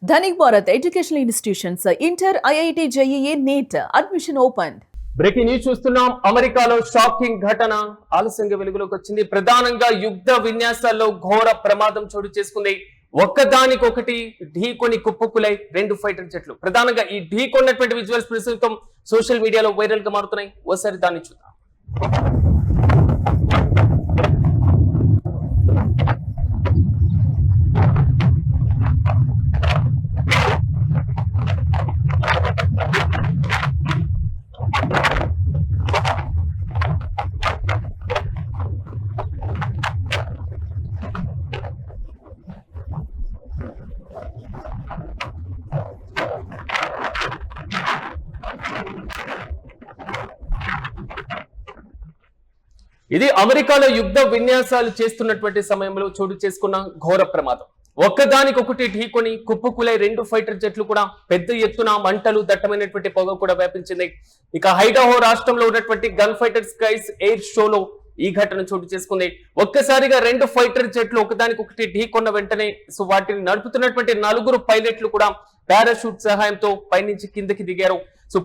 Dhanik Bharat Educational Institutions, Inter, IIT, JEE, NEET, admission opened. Breaking news చూస్తున్నాం. అమెరికాలో shocking ఘటన ఆలస్యంగా వెలుగులోకి వచ్చింది. ప్రధానంగా యుద్ధ విన్యాసాల్లో ఘోర ప్రమాదం చోటు చేసుకుంది. ఒక్కదానికొకటి ఢీకొని కుప్పకులై రెండు ఫైటర్ జెట్లు. ప్రధానంగా ఈ ఢీకొన్నటువంటి విజువల్స్ ప్రస్తుతం సోషల్ మీడియాలో వైరల్ గా మారుతున్నాయి. ఓసారి దాన్ని చూద్దాం. ఇది అమెరికాలో యుద్ధ విన్యాసాలు చేస్తున్నటువంటి సమయంలో చోటు చేసుకున్న ఘోర ప్రమాదం. ఒక్కదానికొకటి ఢీకొని కుప్పకులై రెండు ఫైటర్ జెట్లు కూడా పెద్ద ఎత్తున మంటలు, దట్టమైనటువంటి పొగ కూడా వ్యాపించింది. ఇక ఐడాహో రాష్ట్రంలో ఉన్నటువంటి గన్ ఫైటర్ స్కైస్ ఎయిర్ షోలో ఈ ఘటన చోటు చేసుకుంది. ఒక్కసారిగా రెండు ఫైటర్ జెట్లు ఒకదానికొకటి ఢీకొన్న వెంటనే వాటిని నడుపుతున్నటువంటి నలుగురు పైలట్లు కూడా పారాషూట్ సహాయంతో పైనుంచి కిందకి దిగారు.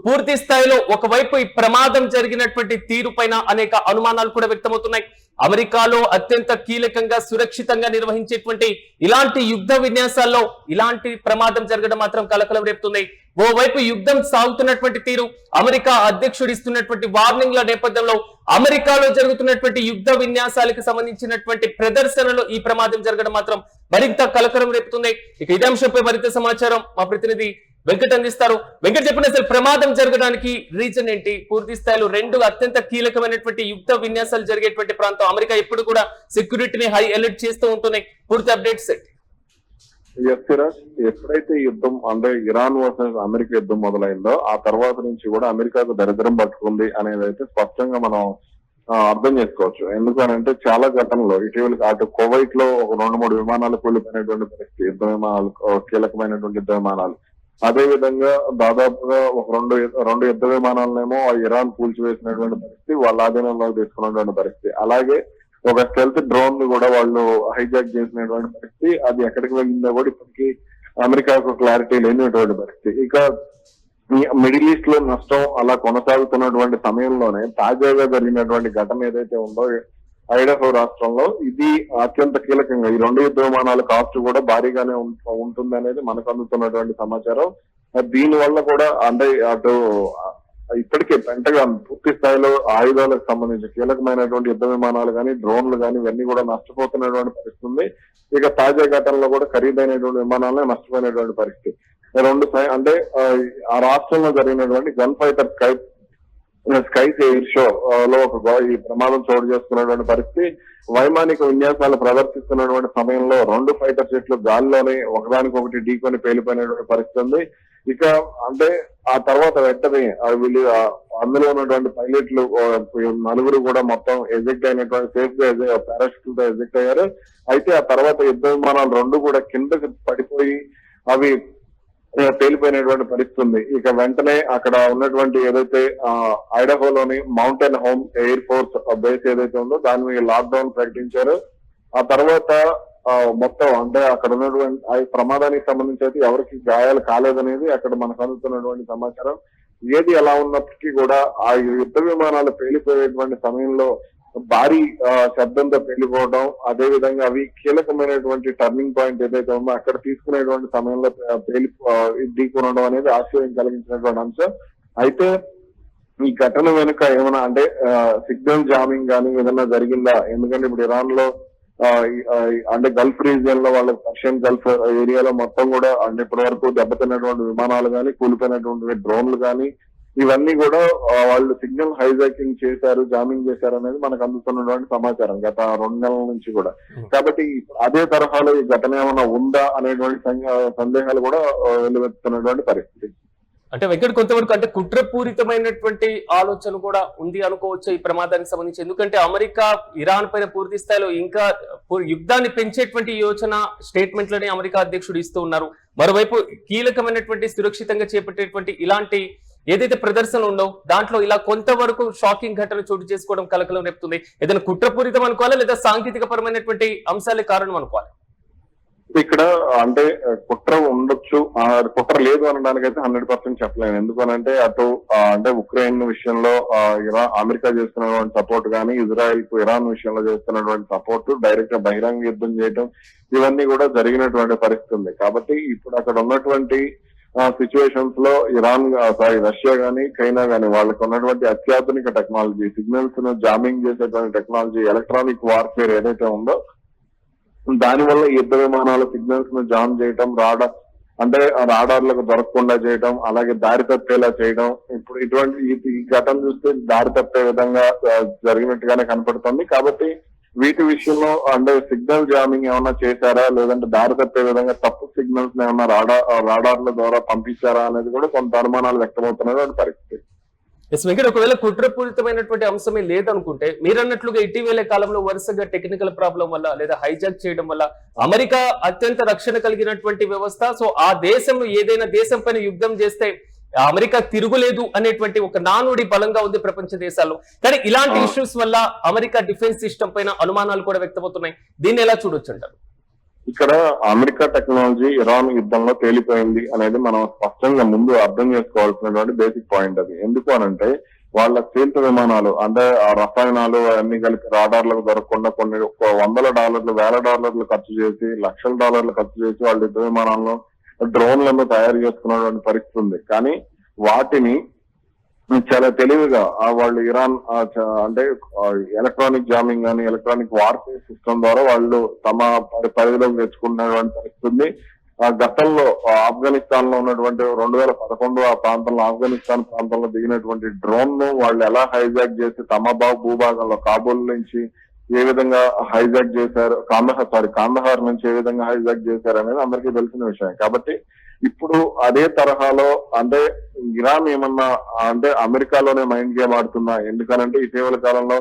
పూర్తి స్థాయిలో ఒకవైపు ఈ ప్రమాదం జరిగినటువంటి తీరు పైన అనేక అనుమానాలు కూడా వ్యక్తమవుతున్నాయి. అమెరికాలో అత్యంత కీలకంగా సురక్షితంగా నిర్వహించేటువంటి ఇలాంటి యుద్ధ విన్యాసాల్లో ఇలాంటి ప్రమాదం జరగడం మాత్రం కలకలం రేపుతుంది. ఓవైపు యుద్ధం సాగుతున్నటువంటి తీరు, అమెరికా అధ్యక్షుడు ఇస్తున్నటువంటి వార్నింగ్ల నేపథ్యంలో అమెరికాలో జరుగుతున్నటువంటి యుద్ధ విన్యాసాలకు సంబంధించినటువంటి ప్రదర్శనలో ఈ ప్రమాదం జరగడం మాత్రం మరింత కలకలం రేపుతుంది. ఇక ఇదే అంశంపై మరింత సమాచారం మా ప్రతినిధి వెంకట్ అందిస్తారు. వెంకట్, చెప్పండి, అసలు ప్రమాదం జరగడానికి రీజన్ ఏంటి? పూర్తి స్థాయిలో రెండు అత్యంత కీలకమైనటువంటి యుద్ధ విన్యాసాలు జరిగేటువంటి ప్రాంతం. అమెరికా ఎప్పుడు కూడా సెక్యూరిటీని హై అలర్ట్ చేస్తూ ఉంటున్నాయి. పూర్తి అప్డేట్స్ ఏంటి? ఎప్పుడైతే యుద్ధం అంటే ఇరాన్ వర్సెస్ అమెరికా యుద్ధం మొదలైందో ఆ తర్వాత నుంచి కూడా అమెరికాకు దరిద్రం పట్టుకుంది అనేది అయితే స్పష్టంగా మనం అర్థం చేసుకోవచ్చు. ఎందుకనంటే చాలా ఘటనలో ఇటీవల అటు కువైట్ లో ఒక 2-3 విమానాలు కూలిపోయినటువంటి పరిస్థితి, యుద్ధ విమానాలు, కీలకమైనటువంటి యుద్ధ విమానాలు. అదే విధంగా దాదాపుగా ఒక రెండు యుద్ధ విమానాలనేమో ఇరాన్ కూల్చివేసినటువంటి పరిస్థితి, వాళ్ళ ఆధీనంలోకి తీసుకున్నటువంటి పరిస్థితి. అలాగే ఒక స్టెల్త్ డ్రోన్ ని కూడా వాళ్ళు హైజాక్ చేసినటువంటి పరిస్థితి. అది ఎక్కడికి వెళ్ళిందో కూడా ఇప్పటికీ అమెరికాకు క్లారిటీ లేనటువంటి పరిస్థితి. ఇక మిడిల్ ఈస్ట్ లో నష్టం అలా కొనసాగుతున్నటువంటి సమయంలోనే తాజాగా జరిగినటువంటి ఘటన ఏదైతే ఉందో ఐడాహో రాష్ట్రంలో, ఇది అత్యంత కీలకంగా ఈ రెండు యుద్ధ విమానాల కాస్ట్ కూడా భారీగానే ఉంటుంది అనేది మనకు అందుతున్నటువంటి సమాచారం. దీని వల్ల కూడా అంటే అటు ఇప్పటికే పెంటగాన్ పూర్తి స్థాయిలో ఆయుధాలకు సంబంధించి కీలకమైనటువంటి యుద్ధ విమానాలు కానీ, డ్రోన్లు కానీ ఇవన్నీ కూడా నష్టపోతున్నటువంటి పరిస్థితి ఉంది. ఇక తాజా ఘటనలో కూడా ఖరీదైనటువంటి విమానాలనే నష్టపోయినటువంటి పరిస్థితి. అంటే ఆ రాష్ట్రంలో జరిగినటువంటి gun fighter skies air show లో ఈ ప్రమాదం చోటు చేసుకున్నటువంటి పరిస్థితి. వైమానిక విన్యాసాలు ప్రదర్శిస్తున్నటువంటి సమయంలో రెండు ఫైటర్ జెట్లు గాల్లోనే ఒకదానికొకటి ఢీకొని పేలిపోయినటువంటి పరిస్థితి ఉంది. ఇక అంటే ఆ తర్వాత వెంటనే వీళ్ళు అందులో ఉన్నటువంటి పైలట్లు నలుగురు కూడా మొత్తం ఎజెక్ట్ అయినటువంటి సేఫ్ గా పారాషూట్ తో ఎజెక్ట్ అయ్యారు. అయితే ఆ తర్వాత యుద్ధ విమానాలు రెండు కూడా కిందకి పడిపోయి అవి పేలిపోయినటువంటి పరిస్థితి ఉంది. ఇక వెంటనే అక్కడ ఉన్నటువంటి ఏదైతే ఐడాహోలోని mountain home air force base ఏదైతే ఉందో దాని మీద లాక్డౌన్ ప్రకటించారు. ఆ తర్వాత మొత్తం అంటే అక్కడ ఉన్నటువంటి ప్రమాదానికి సంబంధించి అయితే ఎవరికి గాయాలు కాలేదనేది అక్కడ మనకు అందుతున్నటువంటి సమాచారం. ఏది ఎలా ఉన్నప్పటికీ కూడా ఆ యుద్ధ విమానాలు పేలిపోయేటువంటి సమయంలో భారీ శబ్దంతో పేలిపోవడం, అదే విధంగా అవి కీలకమైనటువంటి టర్నింగ్ పాయింట్ ఏదైతే ఉందో అక్కడ తీసుకునేటువంటి సమయంలో ఢీకొనడం అనేది ఆశ్చర్యం కలిగించినటువంటి అంశం. అయితే ఈ ఘటన వెనుక ఏమైనా అంటే సిగ్నల్ జామింగ్ కానీ ఏదైనా జరిగిందా? ఎందుకంటే ఇప్పుడు ఇరాన్ లో అంటే గల్ఫ్ రీజియన్ లో వాళ్ళ పర్షియన్ గల్ఫ్ ఏరియాలో మొత్తం కూడా అంటే ఇప్పటి వరకు దెబ్బతిన్నటువంటి విమానాలు కానీ, కూలిపోయినటువంటి డ్రోన్లు కానీ ఇవన్నీ కూడా వాళ్ళు సిగ్నల్ హైజాకింగ్ చేశారు, జామింగ్ చేశారు అనేది మనకు అందుతున్నటువంటి సమాచారం గత 2 నెలల నుంచి కూడా. కాబట్టి అదే తరహాలో ఈ ఘటన ఏమైనా ఉందా అనేటువంటి సందేహాలు కూడా వెలువెత్తుతున్నటువంటి పరిస్థితి. అంటే వెంకట్, కొంతవరకు అంటే కుట్రపూరితమైనటువంటి ఆలోచన కూడా ఉంది అనుకోవచ్చు ఈ ప్రమాదానికి సంబంధించి. ఎందుకంటే అమెరికా ఇరాన్ పైన పూర్తి స్థాయిలో ఇంకా యుద్ధాన్ని పెంచేటువంటి యోచన స్టేట్మెంట్లని అమెరికా అధ్యక్షుడు ఇస్తూ ఉన్నారు. మరోవైపు కీలకమైనటువంటి సురక్షితంగా చేపట్టేటువంటి ఇలాంటి ఏదైతే ప్రదర్శనలు ఉండవు దాంట్లో ఇలా కొంతవరకు షాకింగ్ ఘటన చోటు చేసుకోవడం కలకలం రేపుతుంది. ఏదైనా కుట్రపూరితం అనుకోవాలా లేదా సాంకేతిక పరమైనటువంటి అంశాలే కారణం అనుకోవాలి? ఇక్కడ అంటే కుట్ర ఉండొచ్చు, కుట్ర లేదు అనడానికైతే 100% చెప్పలేను. ఎందుకనంటే అటు అంటే ఉక్రెయిన్ విషయంలో అమెరికా చేస్తున్నటువంటి సపోర్ట్ కానీ, ఇజ్రాయెల్ కు ఇరాన్ విషయంలో చేస్తున్నటువంటి సపోర్ట్, డైరెక్ట్ గా బహిరంగ యుద్ధం చేయడం, ఇవన్నీ కూడా జరిగినటువంటి పరిస్థితి ఉంది. కాబట్టి ఇప్పుడు అక్కడ ఉన్నటువంటి సిచ్యువేషన్స్ లో రష్యా గానీ, చైనా గానీ వాళ్ళకి ఉన్నటువంటి అత్యాధునిక టెక్నాలజీ, సిగ్నల్స్ ను జామింగ్ చేసేటువంటి టెక్నాలజీ, ఎలక్ట్రానిక్ వార్ఫేర్ ఏదైతే ఉందో దానివల్ల యుద్ధ విమానాల సిగ్నల్స్ ను జామ్ చేయటం, రాడార్లకు దొరకకుండా చేయడం, అలాగే దారి తప్పేలా చేయడం. ఇప్పుడు ఇటువంటి ఈ ఘటన చూస్తే దారి తప్పే విధంగా జరిగినట్టుగానే కనపడుతుంది. కాబట్టి వీటి విషయంలో అంటే సిగ్నల్ జామింగ్ ఏమన్నా చేశారా, లేదంటే దారి తప్పే విధంగా తప్పు సిగ్నల్స్ ఏమన్నా రాడార్ల ద్వారా పంపించారా అనేది కూడా కొంత అనుమానాలు వ్యక్తమవుతున్నటువంటి పరిస్థితి. వెంకట్, ఒకవేళ కుట్రపూరితమైనటువంటి అంశమే లేదనుకుంటే మీరు అన్నట్లుగా ఇటీవల కాలంలో వరుసగా టెక్నికల్ ప్రాబ్లం వల్ల లేదా హైజాక్ చేయడం వల్ల అమెరికా అత్యంత రక్షణ కలిగినటువంటి వ్యవస్థ, సో ఆ దేశంలో ఏదైనా దేశం పైన యుద్ధం చేస్తే అమెరికా తిరుగులేదు అనేటువంటి ఒక నానుడి బలంగా ఉంది ప్రపంచ దేశాల్లో. కానీ ఇలాంటి ఇష్యూస్ వల్ల అమెరికా డిఫెన్స్ సిస్టమ్ పైన అనుమానాలు కూడా వ్యక్తమవుతున్నాయి. దీన్ని ఎలా చూడొచ్చు అంటారు? ఇక్కడ అమెరికా టెక్నాలజీ ఇరాన్ యుద్ధంలో తేలిపోయింది అనేది మనం స్పష్టంగా ముందు అర్థం చేసుకోవాల్సినటువంటి బేసిక్ పాయింట్ అది. ఎందుకు అనంటే వాళ్ళ శీల్త విమానాలు అంటే ఆ రసాయనాలు అన్ని కలిపి రాడార్లకు దొరకకుండా కొన్ని $100, $1000 ఖర్చు చేసి, $1,00,000 ఖర్చు చేసి వాళ్ళ యుద్ధ విమానాలను, డ్రోన్లను తయారు చేసుకున్నటువంటి పరిస్థితి ఉంది. కానీ వాటిని చాలా తెలివిగా వాళ్ళు ఇరాన్ అంటే ఎలక్ట్రానిక్ జామింగ్ కానీ, ఎలక్ట్రానిక్ వార్ఫేర్ సిస్టమ్ ద్వారా వాళ్ళు తమ పరిధిలోకి తెచ్చుకున్నటువంటి పరిస్థితి. గతంలో ఆఫ్ఘనిస్తాన్ లో ఉన్నటువంటి 2011 ఆ ప్రాంతంలో ఆఫ్ఘనిస్తాన్ ప్రాంతంలో దిగినటువంటి డ్రోన్ ను వాళ్ళు ఎలా హైజాక్ చేసి తమ భూభాగంలో కాబూల్ నుంచి ఏ విధంగా హైజాక్ చేశారు, కాందహార్ నుంచి ఏ విధంగా హైజాక్ చేశారు అనేది అందరికీ తెలిసిన విషయం. కాబట్టి ఇప్పుడు అదే తరహాలో అంటే ఇరాన్ ఏమన్నా అంటే అమెరికాలోనే మైండ్ గేమ్ ఆడుతుందా? ఎందుకనంటే ఇటీవల కాలంలో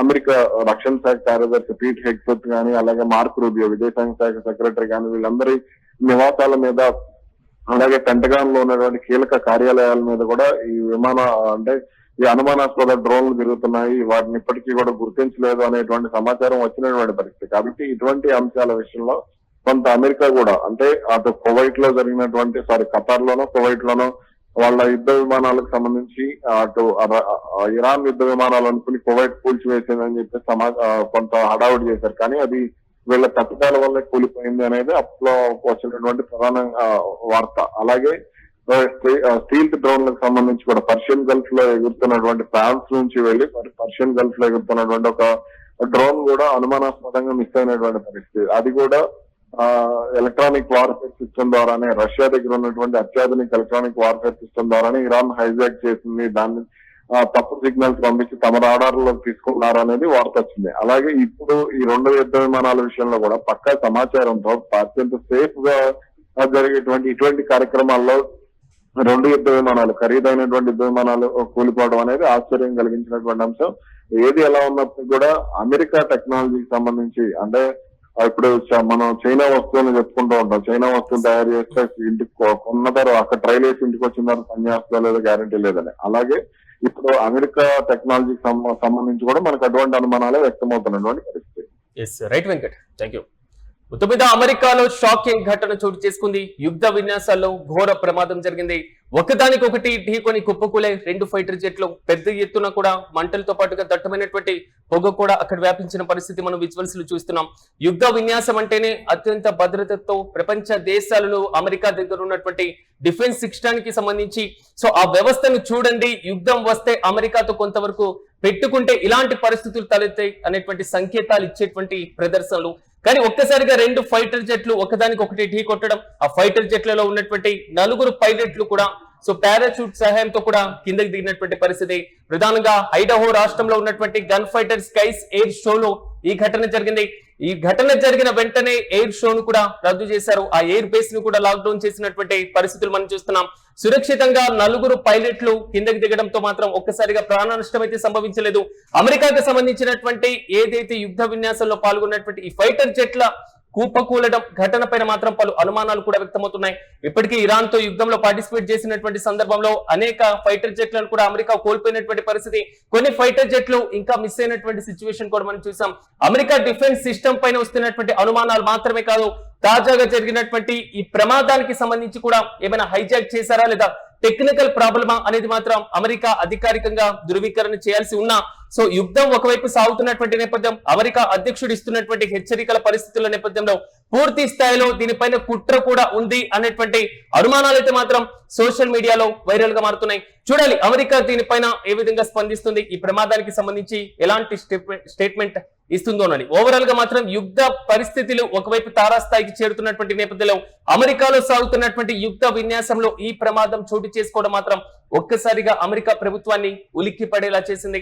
అమెరికా రక్షణ శాఖ కార్యదర్శి పీట్ హెగ్సెత్ కానీ, అలాగే మార్క్ రూబియో విదేశాంగ శాఖ సెక్రటరీ కానీ, వీళ్ళందరి నివాసాల మీద, అలాగే పెంటగాన్ లో ఉన్నటువంటి కీలక కార్యాలయాల మీద కూడా ఈ ఈ అనుమానాస్పద డ్రోన్లు తిరుగుతున్నాయి, వాటిని ఇప్పటికీ కూడా గుర్తించలేదు అనేటువంటి సమాచారం వచ్చినటువంటి పరిస్థితి. కాబట్టి ఇటువంటి అంశాల విషయంలో కొంత అమెరికా కూడా అంటే అటు కువైట్ లో జరిగినటువంటి ఖతార్ లోనో కువైట్ లోనో వాళ్ళ యుద్ధ విమానాలకు సంబంధించి అటు ఇరాన్ యుద్ధ విమానాలు అనుకుని కువైట్ కూల్చివేసిందని చెప్పి కొంత హడావుడి చేశారు. కానీ అది వీళ్ళ తప్పిదాల వల్లే కూలిపోయింది అనేది అప్పట్లో వచ్చినటువంటి ప్రధాన వార్త. అలాగే స్టీల్ డ్రోన్లకు సంబంధించి కూడా పర్షియన్ గల్ఫ్ లో ఎగురుతున్నటువంటి ఫ్రాన్స్ నుంచి వెళ్లి పర్షియన్ గల్ఫ్ లో ఎగురుతున్నటువంటి ఒక డ్రోన్ కూడా అనుమానాస్పదంగా మిస్ అయినటువంటి పరిస్థితి. అది కూడా ఎలక్ట్రానిక్ వార్ఫేర్ సిస్టమ్ ద్వారానే, రష్యా దగ్గర ఉన్నటువంటి అత్యాధునిక ఎలక్ట్రానిక్ వార్ఫేర్ సిస్టమ్ ద్వారానే ఇరాన్ హైజాక్ చేసింది, దాన్ని తప్పు సిగ్నల్స్ పంపించి తమ రాడార్లో తీసుకున్నారు అనేది వార్త వచ్చింది. అలాగే ఇప్పుడు ఈ 2 యుద్ధ విమానాల విషయంలో కూడా పక్కా సమాచారంతో అత్యంత సేఫ్ గా జరిగేటువంటి ఇటువంటి కార్యక్రమాల్లో 2 యుద్ధ విమానాలు, ఖరీదైనటువంటి యుద్ధ విమానాలు కూలిపోవడం అనేది ఆశ్చర్యం కలిగించినటువంటి అంశం. ఏది ఎలా ఉన్నప్పుడు కూడా అమెరికా టెక్నాలజీకి సంబంధించి అంటే ఇప్పుడు మనం చైనా వస్తువుని చెప్పుకుంటూ ఉంటాం. చైనా వస్తువులు తయారు చేస్తే ఇంటికి కొన్న తర్వాత అక్కడ ట్రైల్ వేసి ఇంటికి వచ్చిన తర్వాత పనిచేస్తా లేదా గ్యారంటీ లేదని. అలాగే ఇప్పుడు అమెరికా టెక్నాలజీకి సంబంధించి కూడా మనకు అటువంటి అనుమానాలే వ్యక్తమవుతున్నటువంటి పరిస్థితి. Right Venkat, thank you. మొత్తం మీద అమెరికాలో షాకింగ్ ఘటన చోటు చేసుకుంది. యుద్ధ విన్యాసాల్లో ఘోర ప్రమాదం జరిగింది. ఒకదానికొకటి ఢీకొని కుప్పకూలే 2 ఫైటర్ జెట్లు. పెద్ద ఎత్తున కూడా మంటలతో పాటుగా దట్టమైనటువంటి పొగ కూడా అక్కడ వ్యాపించిన పరిస్థితి మనం విజువల్స్ లో చూస్తున్నాం. యుద్ధ విన్యాసం అంటేనే అత్యంత భద్రతతో ప్రపంచ దేశాలలో అమెరికా దగ్గర ఉన్నటువంటి డిఫెన్స్ సిస్టానికి సంబంధించి సో ఆ వ్యవస్థను చూడండి. యుద్ధం వస్తే అమెరికాతో కొంతవరకు పెట్టుకుంటే ఇలాంటి పరిస్థితులు తలెత్తాయి అనేటువంటి సంకేతాలు ఇచ్చేటువంటి ప్రదర్శనలు. కానీ ఒక్కసారిగా 2 ఫైటర్ జెట్లు ఒకదానికొకటి ఢీ కొట్టడం, ఆ ఫైటర్ జెట్లలో ఉన్నటువంటి 4 పైలట్లు కూడా సో పారాచూట్ సహాయంతో కూడా కిందకి దిగినటువంటి పరిస్థితి. ప్రధానంగా ఐడహో రాష్ట్రంలో ఉన్నటువంటి గన్ ఫైటర్ స్కైస్ ఎయిర్ షోలో ఈ ఘటన జరిగింది. ఈ ఘటన జరిగిన వెంటనే ఎయిర్ షోను కూడా రద్దు చేశారు. ఆ ఎయిర్ బేస్ ను కూడా లాక్డౌన్ చేసినటువంటి పరిస్థితులు మనం చూస్తున్నాం. సురక్షితంగా 4 పైలట్లు కిందకి దిగడంతో మాత్రం ఒక్కసారిగా ప్రాణ నష్టం అయితే సంభవించలేదు. అమెరికాకు సంబంధించినటువంటి ఏదైతే యుద్ధ విన్యాసంలో పాల్గొన్నటువంటి ఈ ఫైటర్ జెట్ల కూపకూలడం ఘటన పైన మాత్రం పలు అనుమానాలు కూడా వ్యక్తమవుతున్నాయి. ఇప్పటికీ ఇరాన్ తో యుద్ధంలో పార్టిసిపేట్ చేసినటువంటి సందర్భంలో అనేక ఫైటర్ జెట్లను కూడా అమెరికా కోల్పోయినటువంటి పరిస్థితి. కొన్ని ఫైటర్ జెట్లు ఇంకా మిస్ అయినటువంటి సిచ్యువేషన్ కూడా మనం చూసాం. అమెరికా డిఫెన్స్ సిస్టమ్ పైన వస్తున్నటువంటి అనుమానాలు మాత్రమే కాదు, తాజాగా జరిగినటువంటి ఈ ప్రమాదానికి సంబంధించి కూడా ఏమైనా హైజాక్ చేశారా లేదా టెక్నికల్ ప్రాబ్లమా అనేది మాత్రం అమెరికా అధికారికంగా ధృవీకరణ చేయాల్సి ఉన్నా సో యుద్ధం ఒకవైపు సాగుతున్నటువంటి నేపథ్యం, అమెరికా అధ్యక్షుడు ఇస్తున్నటువంటి హెచ్చరికల పరిస్థితుల నేపథ్యంలో పూర్తి స్థాయిలో దీనిపైన కుట్ర కూడా ఉంది అనేటువంటి అనుమానాలు అయితే మాత్రం సోషల్ మీడియాలో వైరల్ గా మారుతున్నాయి. చూడాలి అమెరికా దీనిపైన ఏ విధంగా స్పందిస్తుంది, ఈ ప్రమాదానికి సంబంధించి ఎలాంటి స్టేట్మెంట్ ఇస్తుందోనని. ఓవరాల్ గా మాత్రం యుద్ధ పరిస్థితులు ఒకవైపు తారాస్థాయికి చేరుతున్నటువంటి నేపథ్యంలో అమెరికాలో సాగుతున్నటువంటి యుద్ధ విన్యాసంలో ఈ ప్రమాదం చోటు చేసుకోవడం మాత్రం ఒక్కసారిగా అమెరికా ప్రభుత్వాన్ని ఉలిక్కి పడేలా చేసింది.